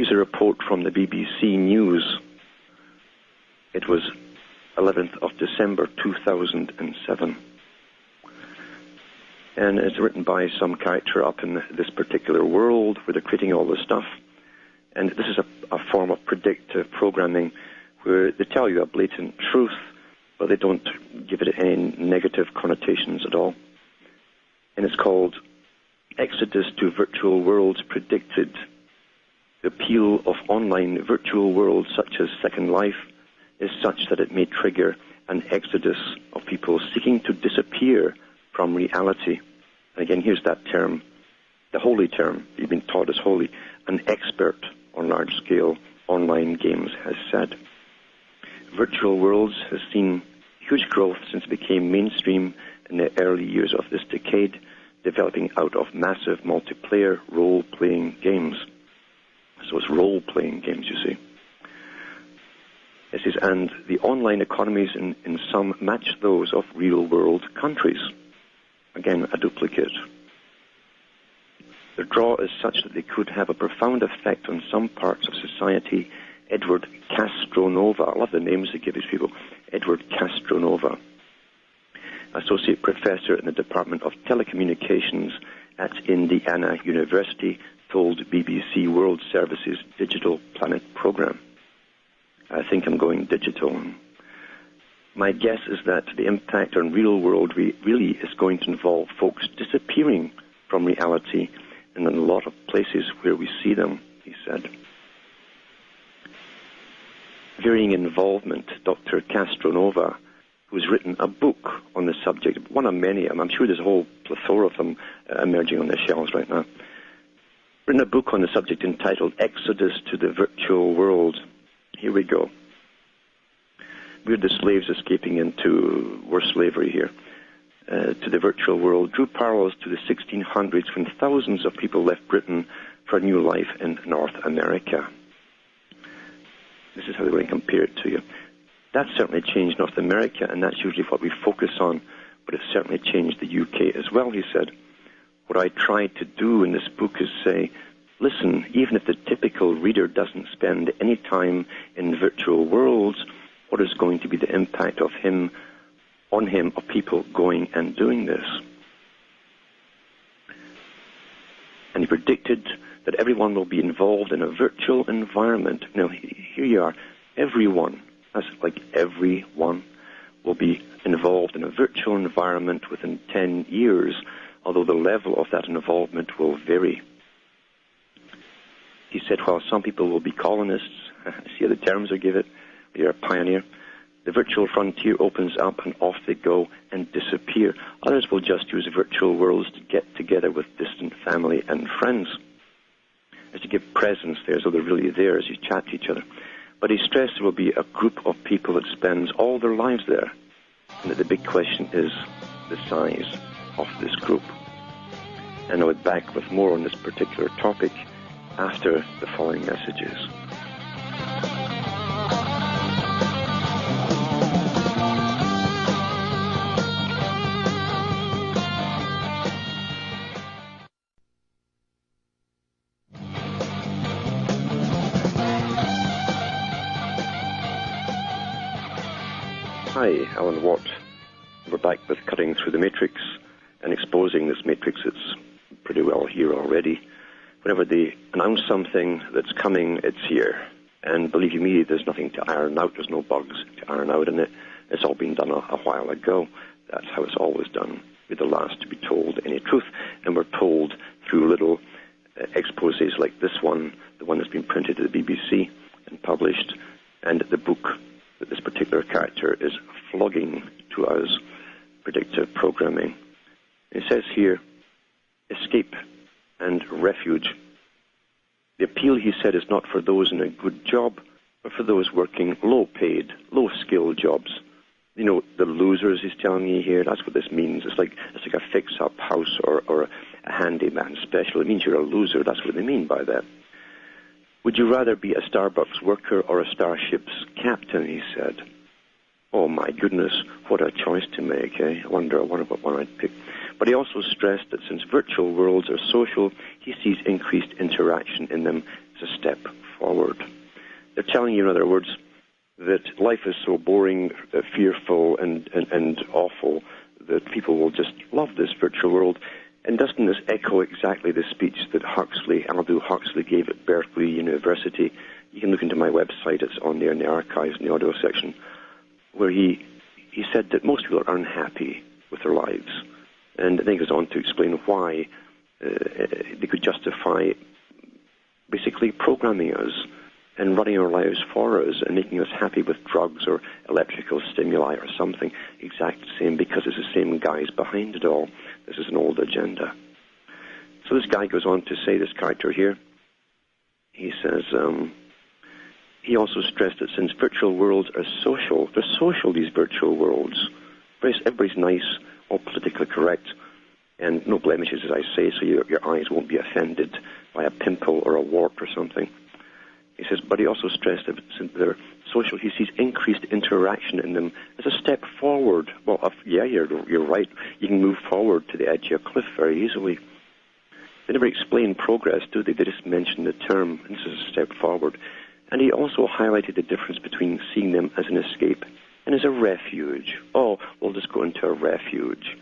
Here's a report from the BBC News. It was 11th of December 2007. And it's written by some character up in this particular world where they're creating all this stuff. And this is a form of predictive programming where they tell you a blatant truth, but they don't give it any negative connotations at all. And it's called Exodus to Virtual Worlds Predicted. The appeal of online virtual worlds such as Second Life is such that it may trigger an exodus of people seeking to disappear from reality. And again, here's that term, the holy term you've been taught is holy. An expert on large-scale online games has said. Virtual worlds has seen huge growth since it became mainstream in the early years of this decade, developing out of massive multiplayer role-playing games. So it's role-playing games, you see. It says, and the online economies in some match those of real-world countries. Again, a duplicate. The draw is such that they could have a profound effect on some parts of society. Edward Castronova, I love the names they give these people, Edward Castronova, Associate Professor in the Department of Telecommunications at Indiana University, told BBC World Service's Digital Planet program. I think I'm going digital. My guess is that the impact on real world really is going to involve folks disappearing from reality in a lot of places where we see them, he said. Varying involvement, Dr. Castronova, who's written a book on the subject, one of many, I'm sure there's a whole plethora of them emerging on the shelves right now, written a book on the subject entitled Exodus to the Virtual World. Here we go. We're the slaves escaping into worse slavery here. To the virtual world, drew parallels to the 1600s when thousands of people left Britain for a new life in North America. This is how they're going to compare it to you. That certainly changed North America, and that's usually what we focus on, but it certainly changed the UK as well, he said. What I tried to do in this book is say, listen, even if the typical reader doesn't spend any time in virtual worlds, what is going to be the impact of of people going and doing this? And he predicted that everyone will be involved in a virtual environment. Now, here you are. Everyone, that's like everyone, will be involved in a virtual environment within 10 years, although the level of that involvement will vary. He said, while some people will be colonists, see how the terms are given, you're a pioneer, the virtual frontier opens up and off they go and disappear. Others will just use virtual worlds to get together with distant family and friends. As to give presents there, so they're really there as you chat to each other. But he stressed there will be a group of people that spends all their lives there, and that the big question is the size of this group. And I'll be back with more on this particular topic after the following messages. Hi, Alan Watt. We're back with Cutting Through the Matrix and exposing this matrix. It's pretty well here already. Whenever they announce something that's coming, it's here. And believe you me, there's nothing to iron out. There's no bugs to iron out in it. It's all been done a while ago. That's how it's always done. We're the last to be told any truth, and we're told through little exposés like this one, the one that's been printed at the BBC and published, and the book that this particular character is flogging to us, predictive programming. It says here, escape and refuge. The appeal, he said, is not for those in a good job, but for those working low-paid, low-skill jobs. You know, the losers, he's telling me here, that's what this means. It's like a fix-up house or a handyman special. It means you're a loser. That's what they mean by that. Would you rather be a Starbucks worker or a starship's captain, he said. Oh, my goodness, what a choice to make, eh? I wonder what one I'd pick. But he also stressed that since virtual worlds are social, he sees increased interaction in them as a step forward. They're telling you, in other words, that life is so boring, fearful, and awful that people will just love this virtual world. And doesn't this echo exactly the speech that Aldous Huxley gave at Berkeley University? You can look into my website, it's on there in the archives in the audio section, where he said that most people are unhappy with their lives. And then he goes on to explain why they could justify basically programming us and running our lives for us and making us happy with drugs or electrical stimuli or something exact same, because it's the same guys behind it all. This is an old agenda. So this guy goes on to say, this character here, he says, he also stressed that since virtual worlds are social, they're social, these virtual worlds. Everybody's nice, all politically correct, and no blemishes, as I say, so your eyes won't be offended by a pimple or a wart or something. He says, but he also stressed that since they're social, he sees increased interaction in them as a step forward. Well, yeah, you're right. You can move forward to the edge of a cliff very easily. They never explain progress, do they? They just mention the term, and this is a step forward. And he also highlighted the difference between seeing them as an escape and as a refuge. Oh, we'll just go into a refuge.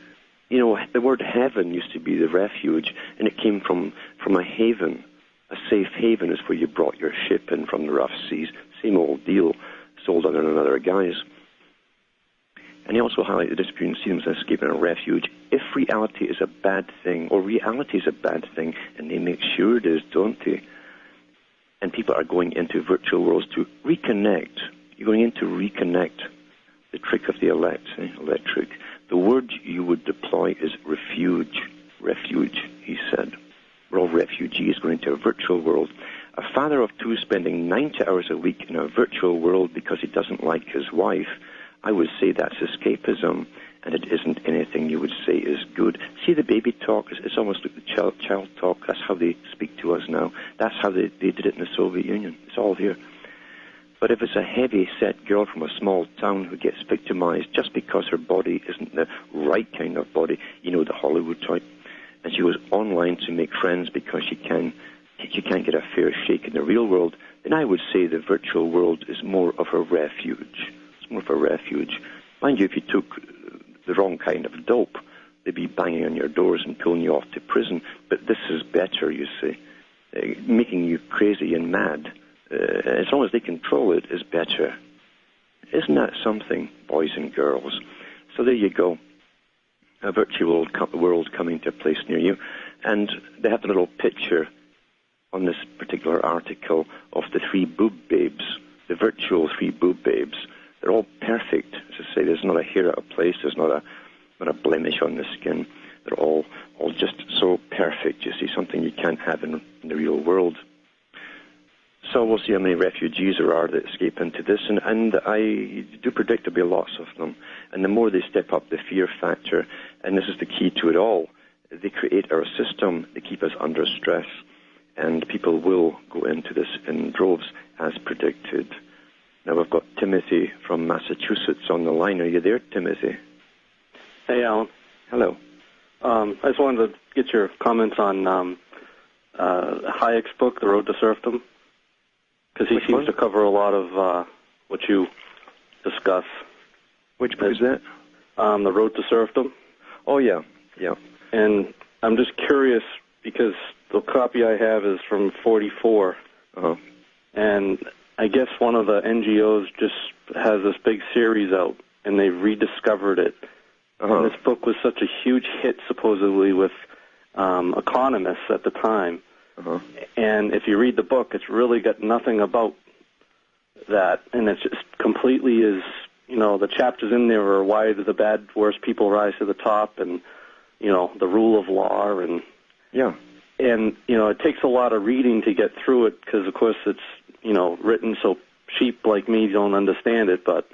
You know, the word heaven used to be the refuge, and it came from a haven. A safe haven is where you brought your ship in from the rough seas. Same old deal, sold under another guise. And he also highlighted the difference between seeing them as an escape and a refuge. If reality is a bad thing, or reality is a bad thing, and they make sure it is, don't they? And people are going into virtual worlds to reconnect. You're going in to reconnect. The trick of the electric. The word you would deploy is refuge. Refuge, he said. We're all refugees going into a virtual world. A father of two spending 90 hours a week in a virtual world because he doesn't like his wife, I would say that's escapism, and it isn't anything you would say is good. See the baby talk? It's almost like the child talk. That's how they speak to us now. That's how they did it in the Soviet Union. It's all here. But if it's a heavy-set girl from a small town who gets victimized just because her body isn't the right kind of body, you know, the Hollywood type, and she goes online to make friends because she can't get a fair shake in the real world, then I would say the virtual world is more of a refuge. It's more of a refuge. Mind you, if you took the wrong kind of dope, they'd be banging on your doors and pulling you off to prison. But this is better, you see. Making you crazy and mad, as long as they control it, is better. Isn't that something, boys and girls? So there you go. A virtual world coming to a place near you. And they have a little picture on this particular article of the three boob babes, the virtual three boob babes. They're all perfect. As I say, there's not a hair out of place. There's not a blemish on the skin. They're all just so perfect. You see, something you can't have in the real world. So we'll see how many refugees there are that escape into this, and I do predict there'll be lots of them. And the more they step up the fear factor, and this is the key to it all, they create our system, they keep us under stress, and people will go into this in droves as predicted. Now we've got Timothy from Massachusetts on the line. Are you there, Timothy? Hey, Alan. Hello. I just wanted to get your comments on Hayek's book, The Road to Serfdom, because he seems to cover a lot of what you discuss. Which book is that? The Road to Serfdom. Oh, yeah. And I'm just curious, because the copy I have is from 1944, and I guess one of the NGOs just has this big series out, and they've rediscovered it. And this book was such a huge hit, supposedly, with economists at the time. And if you read the book, it's really got nothing about that, and it's just completely is, you know, the chapters in there are why do the bad, worst people rise to the top, and, you know, the rule of law, and and, you know, it takes a lot of reading to get through it, because, of course, it's, you know, written so sheep like me don't understand it, but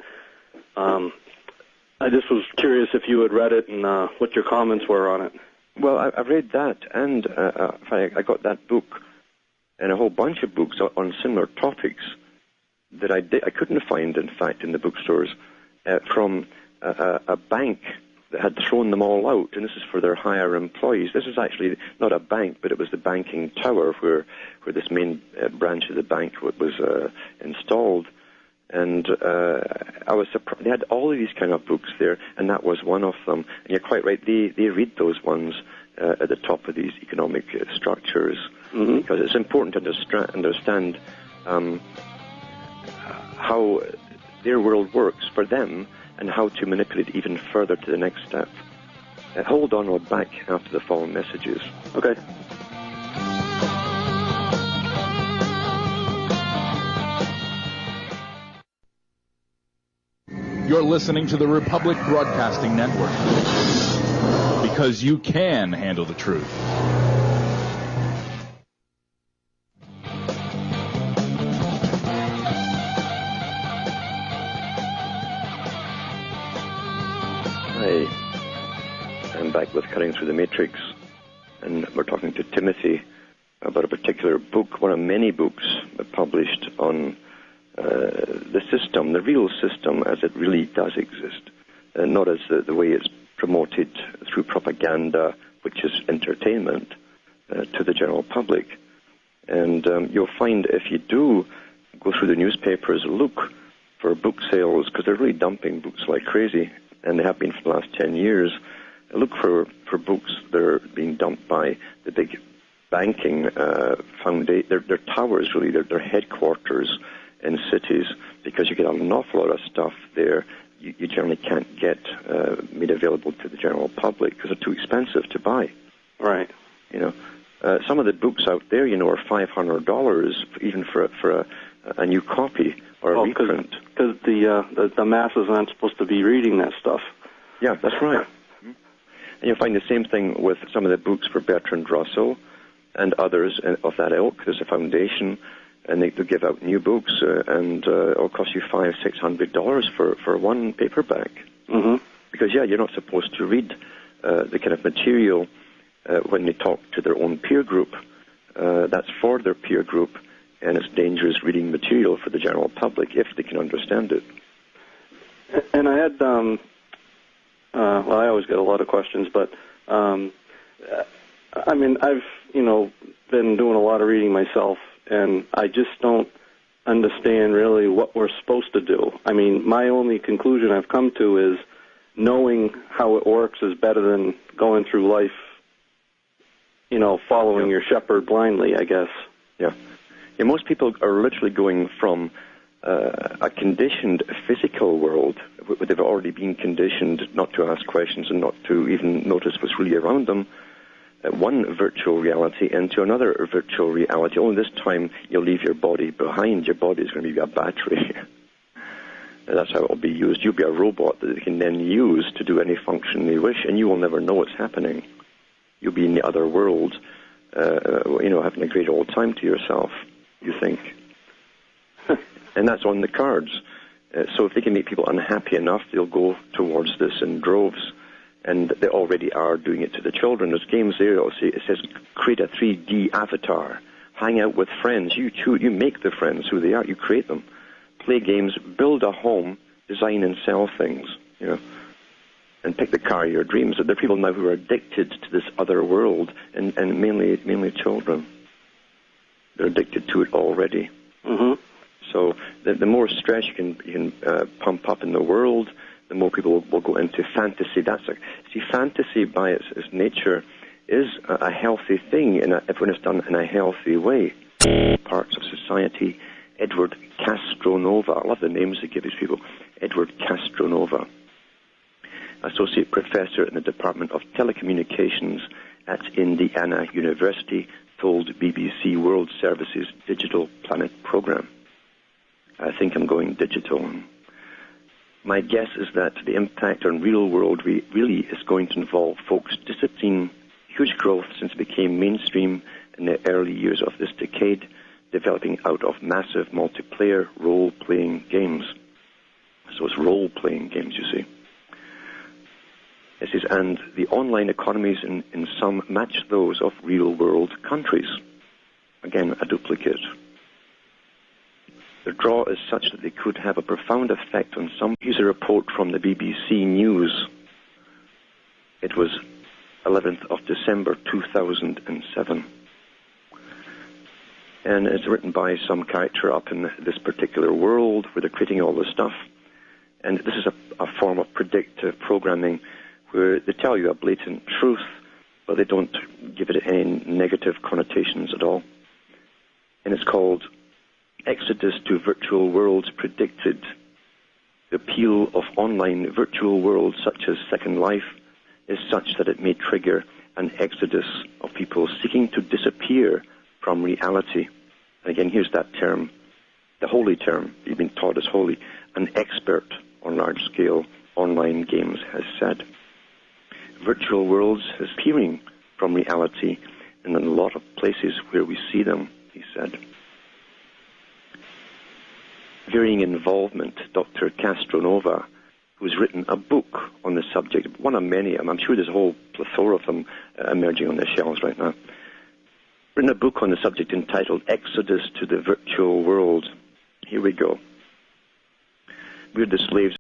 I just was curious if you had read it and what your comments were on it. Well, I've read that, and I got that book and a whole bunch of books on similar topics that I couldn't find, in fact, in the bookstores, from a bank that had thrown them all out, and this is for their higher employees. This is actually not a bank, but it was the banking tower where this main branch of the bank was installed. And I was surprised. They had all of these kind of books there, and that was one of them. And you're quite right. They read those ones at the top of these economic structures, because it's important to understand how their world works for them and how to manipulate even further to the next step. Hold on, we're back after the following messages. Okay. You're listening to the Republic Broadcasting Network, because you can handle the truth. I'm back with Cutting Through the Matrix, and we're talking to Timothy about a particular book, one of many books published on the system, the real system as it really does exist, not as the way it's promoted through propaganda, which is entertainment, to the general public. And you'll find if you do go through the newspapers, look for book sales, because they're really dumping books like crazy, and they have been for the last 10 years. Look for books that are being dumped by the big banking foundation. They're towers, really. They're headquarters in cities, because you get an awful lot of stuff there you generally can't get made available to the general public because they're too expensive to buy. Right. You know, some of the books out there, you know, are $500 even for a new copy or a reprint. Because the masses aren't supposed to be reading that stuff. Yeah, that's right. And you'll find the same thing with some of the books for Bertrand Russell and others of that ilk. There's a foundation, and they give out new books, and it'll cost you $500-600 for one paperback. Mm-hmm. Because, yeah, you're not supposed to read the kind of material when they talk to their own peer group. That's for their peer group, and it's dangerous reading material for the general public if they can understand it. And I had... well, I always get a lot of questions, but, I mean, I've, been doing a lot of reading myself, and I just don't understand really what we're supposed to do. I mean, my only conclusion I've come to is knowing how it works is better than going through life, following your shepherd blindly, I guess. Yeah. Yeah, most people are literally going from a conditioned physical world, where they've already been conditioned not to ask questions and not to even notice what's really around them, one virtual reality into another virtual reality. Only this time you'll leave your body behind. Your body is going to be a battery. And that's how it will be used. You'll be a robot that they can then use to do any function they wish, and you will never know what's happening. You'll be in the other world, having a great old time to yourself, you think. And that's on the cards. So if they can make people unhappy enough, they'll go towards this in droves. And they already are doing it to the children. There's games there, it says, create a 3D avatar. Hang out with friends. You make the friends who they are. You create them. Play games, build a home, design and sell things, and pick the car of your dreams. There are people now who are addicted to this other world, and mainly children. They're addicted to it already. Mm-hmm. So the more stress you can pump up in the world, the more people will go into fantasy. Fantasy by its nature is a healthy thing if when it's done in a healthy way. Parts of society. Edward Castronova. I love the names they give these people. Edward Castronova, Associate Professor in the Department of Telecommunications at Indiana University, told BBC World Service's Digital Planet program. I think I'm going digital. My guess is that the impact on real world really is going to involve folks just have seen huge growth since it became mainstream in the early years of this decade, developing out of massive multiplayer role-playing games. So it's role-playing games, you see. It says, and the online economies in some match those of real-world countries. Again, a duplicate. The draw is such that they could have a profound effect on some. Here's a report from the BBC News. It was 11th of December 2007. And it's written by some character up in this particular world where they're creating all this stuff. And this is a form of predictive programming where they tell you a blatant truth, but they don't give it any negative connotations at all. And it's called Exodus to Virtual Worlds Predicted. The appeal of online virtual worlds such as Second Life is such that it may trigger an exodus of people seeking to disappear from reality. And again, here's that term, the holy term, you've been taught as holy. An expert on large-scale online games has said. Virtual worlds is appearing from reality in a lot of places where we see them, he said. Varying involvement, Dr. Castronova, who's written a book on the subject, one of many, I'm sure there's a whole plethora of them emerging on the shelves right now, written a book on the subject entitled Exodus to the Virtual World. Here we go. We're the slaves